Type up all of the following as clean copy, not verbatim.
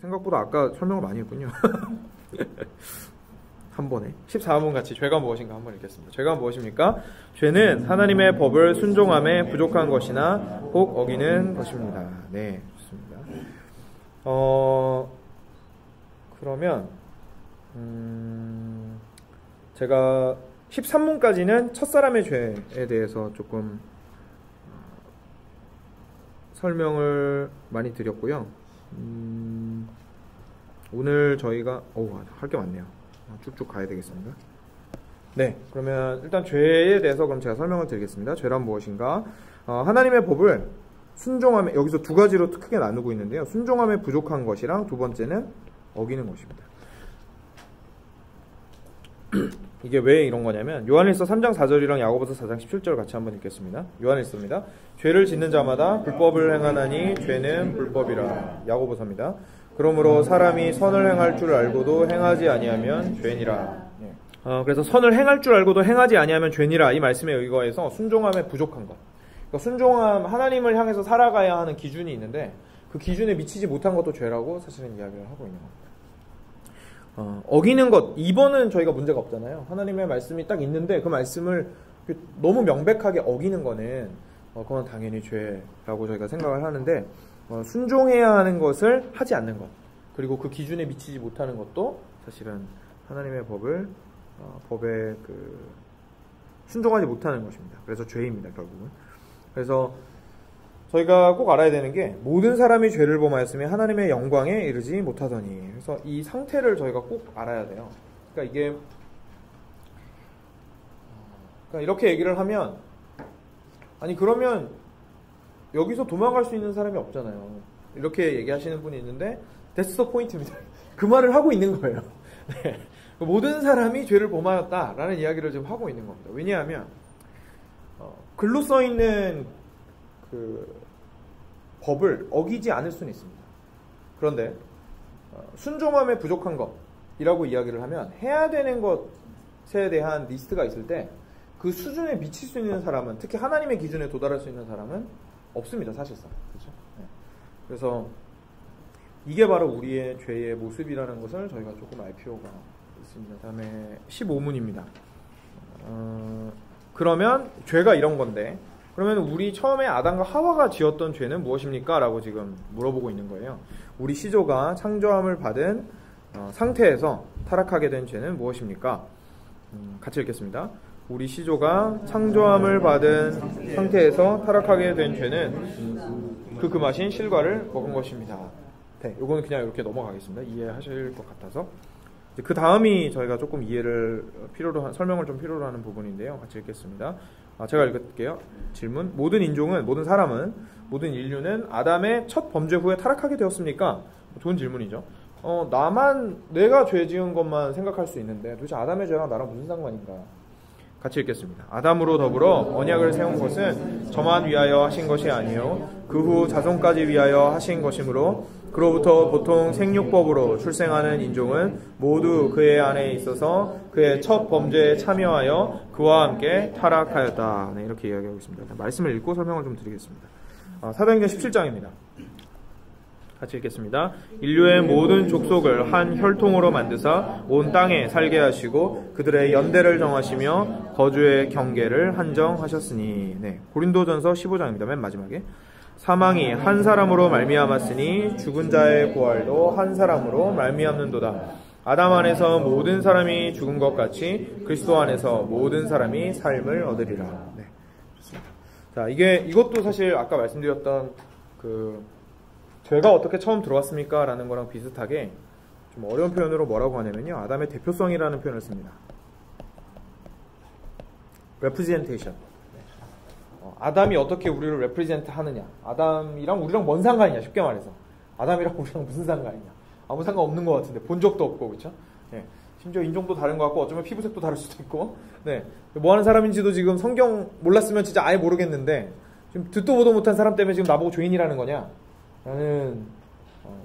생각보다 아까 설명을 많이 했군요. 한 번에 14문 같이 죄가 무엇인가 한번 읽겠습니다. 죄가 무엇입니까? 죄는 하나님의 법을 순종함에 부족한 것이나 혹 어기는 것입니다. 네, 좋습니다. 그러면 제가 13문까지는 첫사람의 죄에 대해서 조금 설명을 많이 드렸고요. 오늘 저희가 할 게 많네요. 쭉쭉 가야 되겠습니다. 네, 그러면 일단 죄에 대해서 그럼 제가 설명을 드리겠습니다. 죄란 무엇인가? 하나님의 법을 순종함에, 여기서 두 가지로 크게 나누고 있는데요. 순종함에 부족한 것이랑 두 번째는 어기는 것입니다. 이게 왜 이런 거냐면 요한일서 3장 4절이랑 야고보서 4장 17절 같이 한번 읽겠습니다. 요한일서입니다. 죄를 짓는 자마다 불법을 행하나니 죄는 불법이라. 야고보서입니다. 그러므로 사람이 선을 행할 줄 알고도 행하지 아니하면 죄니라. 그래서 선을 행할 줄 알고도 행하지 아니하면 죄니라. 이 말씀에 의거해서 순종함에 부족한 것. 그러니까 순종함, 하나님을 향해서 살아가야 하는 기준이 있는데 그 기준에 미치지 못한 것도 죄라고 사실은 이야기를 하고 있는 겁니다. 어기는 것, 2번은 저희가 문제가 없잖아요. 하나님의 말씀이 딱 있는데 그 말씀을 너무 명백하게 어기는 거는 그건 당연히 죄라고 저희가 생각을 하는데 순종해야 하는 것을 하지 않는 것, 그리고 그 기준에 미치지 못하는 것도 사실은 하나님의 법에 순종하지 못하는 것입니다. 그래서 죄입니다, 결국은. 그래서 저희가 꼭 알아야 되는 게 모든 사람이 죄를 범하였으면 하나님의 영광에 이르지 못하더니. 그래서 이 상태를 저희가 꼭 알아야 돼요. 그러니까 이렇게 얘기를 하면, 아니 그러면 여기서 도망갈 수 있는 사람이 없잖아요. 이렇게 얘기하시는 분이 있는데 that's the point입니다. 그 말을 하고 있는 거예요. 네. 모든 사람이 죄를 범하였다라는 이야기를 지금 하고 있는 겁니다. 왜냐하면 글로 써 있는 그 법을 어기지 않을 수는 있습니다. 그런데 순종함에 부족한 것이라고 이야기를 하면 해야 되는 것에 대한 리스트가 있을 때 그 수준에 미칠 수 있는 사람은, 특히 하나님의 기준에 도달할 수 있는 사람은 없습니다, 사실상. 그렇죠? 네. 그래서 이게 바로 우리의 죄의 모습이라는 것을 저희가 조금 알 필요가 있습니다. 다음에 15문입니다. 그러면 죄가 이런 건데, 그러면 우리 처음에 아담과 하와가 지었던 죄는 무엇입니까? 라고 지금 물어보고 있는 거예요. 우리 시조가 창조함을 받은 상태에서 타락하게 된 죄는 무엇입니까? 같이 읽겠습니다. 우리 시조가 창조함을 받은 상태에서 타락하게 된 죄는 그 금하신 실과를 먹은 것입니다. 네, 요거는 그냥 이렇게 넘어가겠습니다. 이해하실 것 같아서. 그 다음이 저희가 조금 이해를 설명을 좀 필요로 하는 부분인데요. 같이 읽겠습니다. 제가 읽을게요. 질문. 모든 인종은, 모든 사람은, 모든 인류는 아담의 첫 범죄 후에 타락하게 되었습니까? 좋은 질문이죠. 내가 죄 지은 것만 생각할 수 있는데 도대체 아담의 죄랑 나랑 무슨 상관인가? 같이 읽겠습니다. 아담으로 더불어 언약을 세운 것은 저만 위하여 하신 것이 아니요 그 후 자손까지 위하여 하신 것이므로 그로부터 보통 생육법으로 출생하는 인종은 모두 그의 안에 있어서 그의 첫 범죄에 참여하여 그와 함께 타락하였다. 네, 이렇게 이야기하고 있습니다. 말씀을 읽고 설명을 좀 드리겠습니다. 사도행전 17장입니다. 같이 읽겠습니다. 인류의 모든 족속을 한 혈통으로 만드사 온 땅에 살게 하시고 그들의 연대를 정하시며 거주의 경계를 한정하셨으니. 네, 고린도전서 15장입니다. 맨 마지막에. 사망이 한 사람으로 말미암았으니 죽은 자의 부활도 한 사람으로 말미암는도다. 아담 안에서 모든 사람이 죽은 것 같이 그리스도 안에서 모든 사람이 삶을 얻으리라. 네, 좋습니다. 자, 이것도 사실 아까 말씀드렸던 죄가 어떻게 처음 들어왔습니까? 라는 거랑 비슷하게 좀 어려운 표현으로 뭐라고 하냐면요, 아담의 대표성이라는 표현을 씁니다. representation. 아담이 어떻게 우리를 represent 하느냐, 아담이랑 우리랑 뭔 상관이냐, 쉽게 말해서 아담이랑 우리랑 무슨 상관이냐, 아무 상관 없는 것 같은데, 본 적도 없고, 그렇죠? 네. 심지어 인종도 다른 것 같고 어쩌면 피부색도 다를 수도 있고, 네. 뭐 하는 사람인지도 지금 성경 몰랐으면 진짜 아예 모르겠는데 지금 듣도 보도 못한 사람 때문에 지금 나보고 죄인이라는 거냐 라는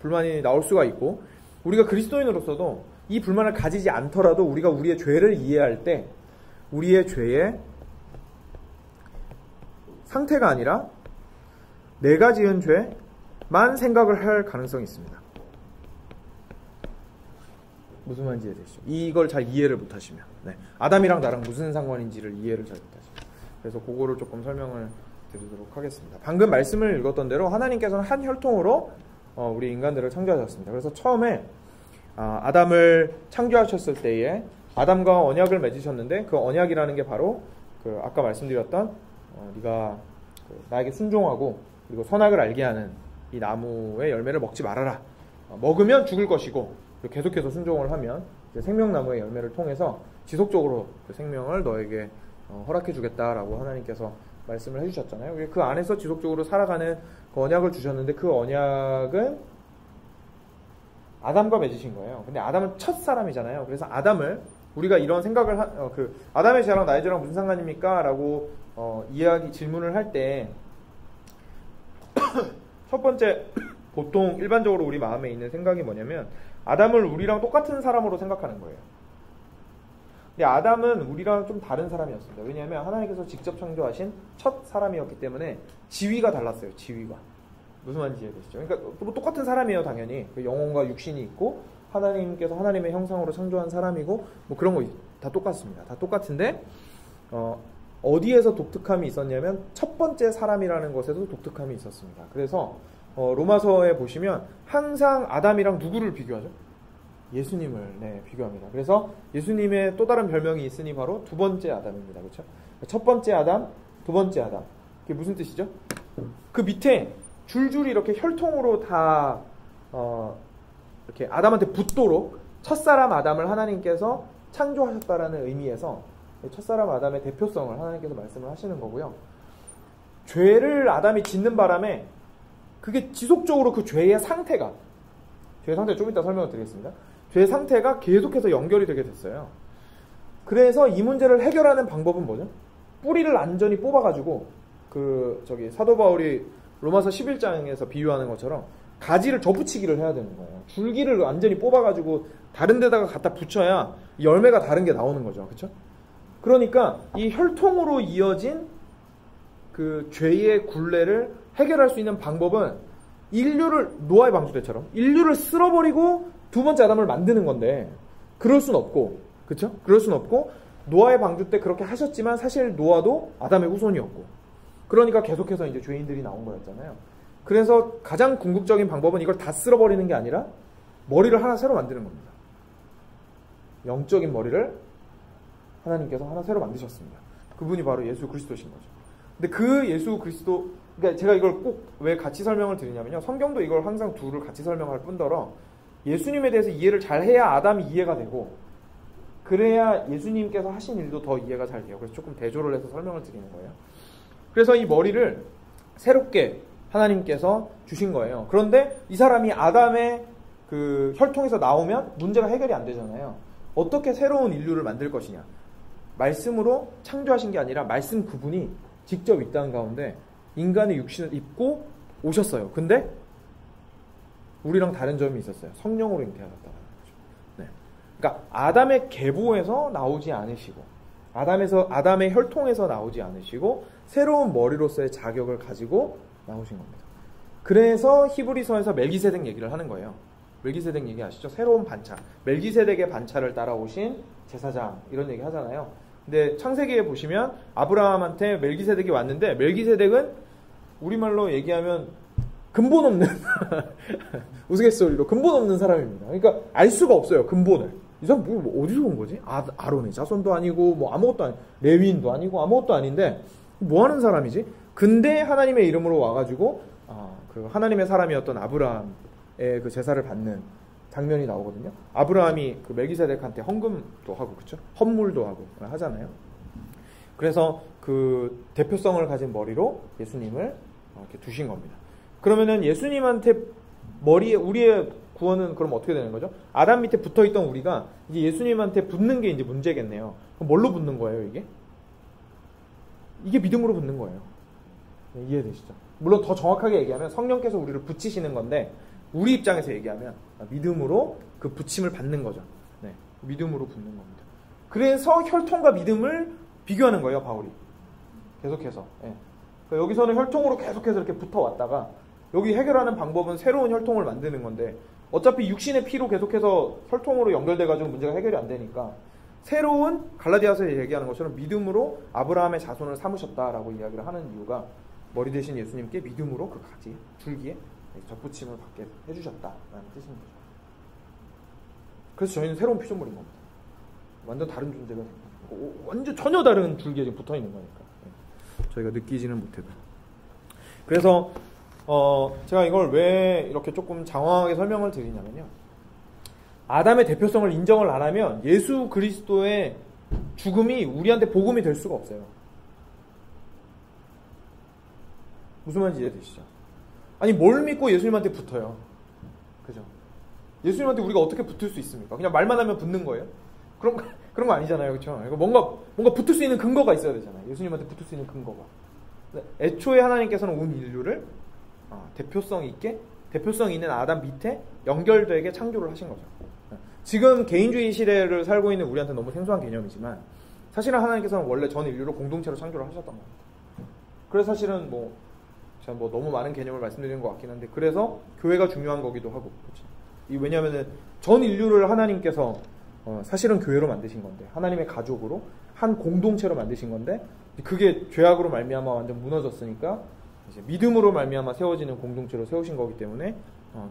불만이 나올 수가 있고, 우리가 그리스도인으로서도 이 불만을 가지지 않더라도 우리가 우리의 죄를 이해할 때 우리의 죄의 상태가 아니라 내가 지은 죄만 생각을 할 가능성이 있습니다. 무슨 말인지 이해되시죠? 이걸 잘 이해를 못하시면, 네. 아담이랑 나랑 무슨 상관인지를 이해를 잘 못하시면, 그래서 그거를 조금 설명을 드리도록 하겠습니다. 방금 말씀을 읽었던 대로 하나님께서는 한 혈통으로 우리 인간들을 창조하셨습니다. 그래서 처음에 아담을 창조하셨을 때에 아담과 언약을 맺으셨는데, 그 언약이라는 게 바로 그 아까 말씀드렸던 네가 나에게 순종하고 그리고 선악을 알게 하는 이 나무의 열매를 먹지 말아라. 먹으면 죽을 것이고 계속해서 순종을 하면 생명나무의 열매를 통해서 지속적으로 그 생명을 너에게 허락해 주겠다라고 하나님께서 말씀을 해주셨잖아요. 그 안에서 지속적으로 살아가는 그 언약을 주셨는데, 그 언약은 아담과 맺으신 거예요. 근데 아담은 첫 사람이잖아요. 그래서 아담을 우리가 이런 생각을 아담의 죄랑 나의 죄랑 무슨 상관입니까? 라고 질문을 할 때 첫 번째 보통 일반적으로 우리 마음에 있는 생각이 뭐냐면 아담을 우리랑 똑같은 사람으로 생각하는 거예요. 근데 아담은 우리랑 좀 다른 사람이었습니다. 왜냐하면 하나님께서 직접 창조하신 첫 사람이었기 때문에 지위가 달랐어요. 지위가. 무슨 말인지 이해되시죠? 그러니까 뭐 똑같은 사람이에요, 당연히. 영혼과 육신이 있고 하나님께서 하나님의 형상으로 창조한 사람이고 뭐 그런 거 다 똑같습니다. 다 똑같은데 어디에서 독특함이 있었냐면 첫 번째 사람이라는 것에도 독특함이 있었습니다. 그래서 로마서에 보시면 항상 아담이랑 누구를 비교하죠? 예수님을 비교합니다. 그래서 예수님의 또 다른 별명이 있으니 바로 두 번째 아담입니다. 그렇죠? 첫 번째 아담, 두 번째 아담. 그게 무슨 뜻이죠? 그 밑에 줄줄이 이렇게 혈통으로 다 이렇게 아담한테 붙도록 첫사람 아담을 하나님께서 창조하셨다라는 의미에서 첫사람 아담의 대표성을 하나님께서 말씀을 하시는 거고요. 죄를 아담이 짓는 바람에 그게 지속적으로 그 죄의 상태가 좀 이따 설명을 드리겠습니다. 죄의 상태가 계속해서 연결이 되게 됐어요. 그래서 이 문제를 해결하는 방법은 뭐죠? 뿌리를 완전히 뽑아가지고 사도 바울이 로마서 11장에서 비유하는 것처럼 가지를 접붙이기를 해야 되는 거예요. 줄기를 완전히 뽑아가지고 다른 데다가 갖다 붙여야 열매가 다른 게 나오는 거죠. 그렇죠? 그러니까 이 혈통으로 이어진 그 죄의 굴레를 해결할 수 있는 방법은 노아의 방주 때처럼 인류를 쓸어버리고 두 번째 아담을 만드는 건데, 그럴 순 없고, 그렇죠? 그럴 순 없고, 노아의 방주 때 그렇게 하셨지만 사실 노아도 아담의 후손이었고, 그러니까 계속해서 이제 죄인들이 나온 거였잖아요. 그래서 가장 궁극적인 방법은 이걸 다 쓸어버리는 게 아니라 머리를 하나 새로 만드는 겁니다. 영적인 머리를 하나님께서 하나 새로 만드셨습니다. 그분이 바로 예수 그리스도신 거죠. 근데 그 예수 그리스도, 그러니까 제가 이걸 꼭 왜 같이 설명을 드리냐면요. 성경도 이걸 항상 둘을 같이 설명할 뿐더러 예수님에 대해서 이해를 잘 해야 아담이 이해가 되고, 그래야 예수님께서 하신 일도 더 이해가 잘 돼요. 그래서 조금 대조를 해서 설명을 드리는 거예요. 그래서 이 머리를 새롭게 하나님께서 주신 거예요. 그런데 이 사람이 아담의 그 혈통에서 나오면 문제가 해결이 안 되잖아요. 어떻게 새로운 인류를 만들 것이냐. 말씀으로 창조하신 게 아니라 말씀 그분이 직접 이 땅 가운데 인간의 육신을 입고 오셨어요. 근데 우리랑 다른 점이 있었어요. 성령으로 잉태하셨다는 거죠. 네. 그러니까 아담의 계보에서 나오지 않으시고, 아담의 혈통에서 나오지 않으시고, 새로운 머리로서의 자격을 가지고 나오신 겁니다. 그래서 히브리서에서 멜기세덱 얘기를 하는 거예요. 멜기세덱 얘기 아시죠? 새로운 반차. 멜기세덱의 반차를 따라오신 제사장, 이런 얘기 하잖아요. 근데 창세기에 보시면 아브라함한테 멜기세덱이 왔는데, 멜기세덱은 우리말로 얘기하면 근본 없는 우스갯소리로 근본 없는 사람입니다. 그러니까 알 수가 없어요. 근본을. 이 사람 뭐 어디서 온 거지? 아론의 자손도 아니고 뭐 아무것도 아니고 레위인도 아니고 아무것도 아닌데 뭐 하는 사람이지? 근데 하나님의 이름으로 와가지고 그 하나님의 사람이었던 아브라함의 그 제사를 받는 장면이 나오거든요. 아브라함이 그 멜기세덱한테 헌금도 하고, 그렇죠? 헌물도 하고 하잖아요. 그래서 그 대표성을 가진 머리로 예수님을 이렇게 두신 겁니다. 그러면은 예수님한테 우리의 구원은 그럼 어떻게 되는 거죠? 아담 밑에 붙어있던 우리가 이제 예수님한테 붙는 게 이제 문제겠네요. 그럼 뭘로 붙는 거예요, 이게? 이게 믿음으로 붙는 거예요. 네, 이해되시죠? 물론 더 정확하게 얘기하면 성령께서 우리를 붙이시는 건데, 우리 입장에서 얘기하면 믿음으로 그 붙임을 받는 거죠. 네, 믿음으로 붙는 겁니다. 그래서 혈통과 믿음을 비교하는 거예요, 바울이. 계속해서. 네. 그러니까 여기서는 혈통으로 계속해서 이렇게 붙어왔다가, 여기 해결하는 방법은 새로운 혈통을 만드는 건데, 어차피 육신의 피로 계속해서 혈통으로 연결돼가지고 문제가 해결이 안 되니까 새로운 갈라디아서에 얘기하는 것처럼 믿음으로 아브라함의 자손을 삼으셨다라고 이야기를 하는 이유가 머리 대신 예수님께 믿음으로 그 가지, 줄기에 접붙임을 받게 해주셨다라는 뜻인 거죠. 그래서 저희는 새로운 피조물인 겁니다. 완전 다른 존재가 된 거예요. 완전 전혀 다른 줄기에 지금 붙어 있는 거니까 저희가 느끼지는 못해도. 그래서 제가 이걸 왜 이렇게 조금 장황하게 설명을 드리냐면요. 아담의 대표성을 인정을 안 하면 예수 그리스도의 죽음이 우리한테 복음이 될 수가 없어요. 무슨 말인지 이해되시죠? 아니 뭘 믿고 예수님한테 붙어요? 그죠? 예수님한테 우리가 어떻게 붙을 수 있습니까? 그냥 말만 하면 붙는 거예요? 그런 거 아니잖아요, 그렇죠? 뭔가 붙을 수 있는 근거가 있어야 되잖아요. 예수님한테 붙을 수 있는 근거가. 애초에 하나님께서는 온 인류를 대표성 있는 아담 밑에 연결되게 창조를 하신 거죠. 지금 개인주의 시대를 살고 있는 우리한테 너무 생소한 개념이지만 사실은 하나님께서는 원래 전 인류를 공동체로 창조를 하셨단 말이에요. 그래서 사실은 제가 너무 많은 개념을 말씀드리는 것 같긴 한데 그래서 교회가 중요한 거기도 하고 그렇죠? 왜냐하면 전 인류를 하나님께서 사실은 교회로 만드신 건데 하나님의 가족으로 한 공동체로 만드신 건데 그게 죄악으로 말미암아 완전 무너졌으니까 이제 믿음으로 말미암아 세워지는 공동체로 세우신 거기 때문에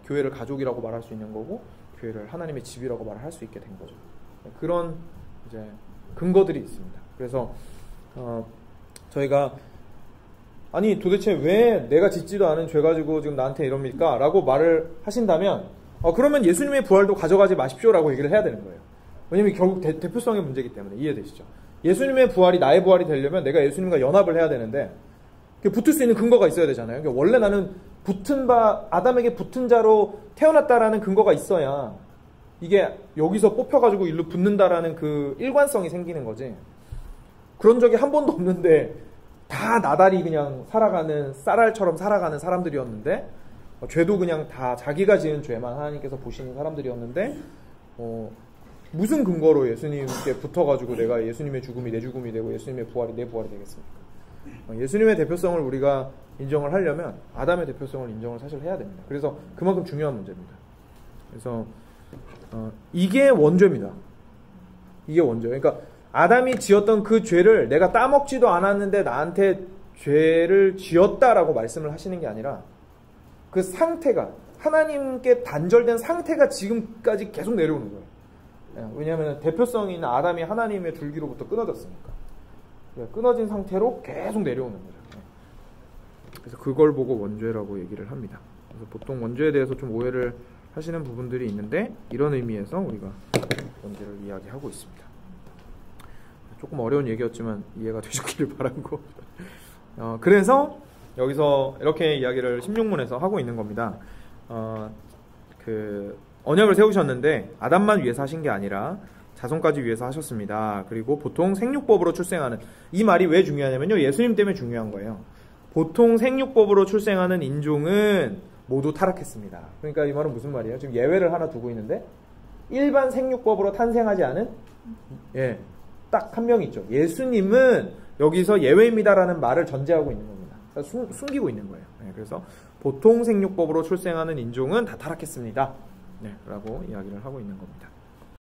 교회를 가족이라고 말할 수 있는 거고 교회를 하나님의 집이라고 말할 수 있게 된 거죠. 그런 이제 근거들이 있습니다. 그래서 저희가 아니 도대체 왜 내가 짓지도 않은 죄 가지고 지금 나한테 이럽니까? 라고 말을 하신다면 그러면 예수님의 부활도 가져가지 마십시오라고 얘기를 해야 되는 거예요. 왜냐면 결국 대표성의 문제이기 때문에. 이해되시죠? 예수님의 부활이 나의 부활이 되려면 내가 예수님과 연합을 해야 되는데 붙을 수 있는 근거가 있어야 되잖아요. 그러니까 원래 나는 아담에게 붙은 자로 태어났다라는 근거가 있어야 이게 여기서 뽑혀가지고 일로 붙는다라는 그 일관성이 생기는 거지. 그런 적이 한 번도 없는데 다 나달이 그냥 쌀알처럼 살아가는 사람들이었는데 죄도 그냥 다 자기가 지은 죄만 하나님께서 보시는 사람들이었는데 무슨 근거로 예수님께 붙어가지고 내가 예수님의 죽음이 내 죽음이 되고 예수님의 부활이 내 부활이 되겠습니까? 예수님의 대표성을 우리가 인정을 하려면 아담의 대표성을 인정을 사실 해야 됩니다. 그래서 그만큼 중요한 문제입니다. 그래서 이게 원죄입니다. 이게 원죄예요. 그러니까 아담이 지었던 그 죄를 내가 따먹지도 않았는데 나한테 죄를 지었다라고 말씀을 하시는 게 아니라 그 상태가 하나님께 단절된 상태가 지금까지 계속 내려오는 거예요. 왜냐하면 대표성이 있는 아담이 하나님의 줄기로부터 끊어졌으니까. 끊어진 상태로 계속 내려오는 거죠. 그래서 그걸 보고 원죄라고 얘기를 합니다. 그래서 보통 원죄에 대해서 좀 오해를 하시는 부분들이 있는데 이런 의미에서 우리가 원죄를 이야기하고 있습니다. 조금 어려운 얘기였지만 이해가 되셨기를 바라고 그래서 여기서 이렇게 이야기를 16문에서 하고 있는 겁니다. 그 언약을 세우셨는데 아담만 위해서 하신 게 아니라 자손까지 위해서 하셨습니다. 그리고 보통 생육법으로 출생하는 이 말이 왜 중요하냐면요. 예수님 때문에 중요한 거예요. 보통 생육법으로 출생하는 인종은 모두 타락했습니다. 그러니까 이 말은 무슨 말이에요? 지금 예외를 하나 두고 있는데 일반 생육법으로 탄생하지 않은 딱 한 명 있죠. 예수님은 여기서 예외입니다라는 말을 전제하고 있는 겁니다. 숨기고 있는 거예요. 그래서 보통 생육법으로 출생하는 인종은 다 타락했습니다. 라고 이야기를 하고 있는 겁니다.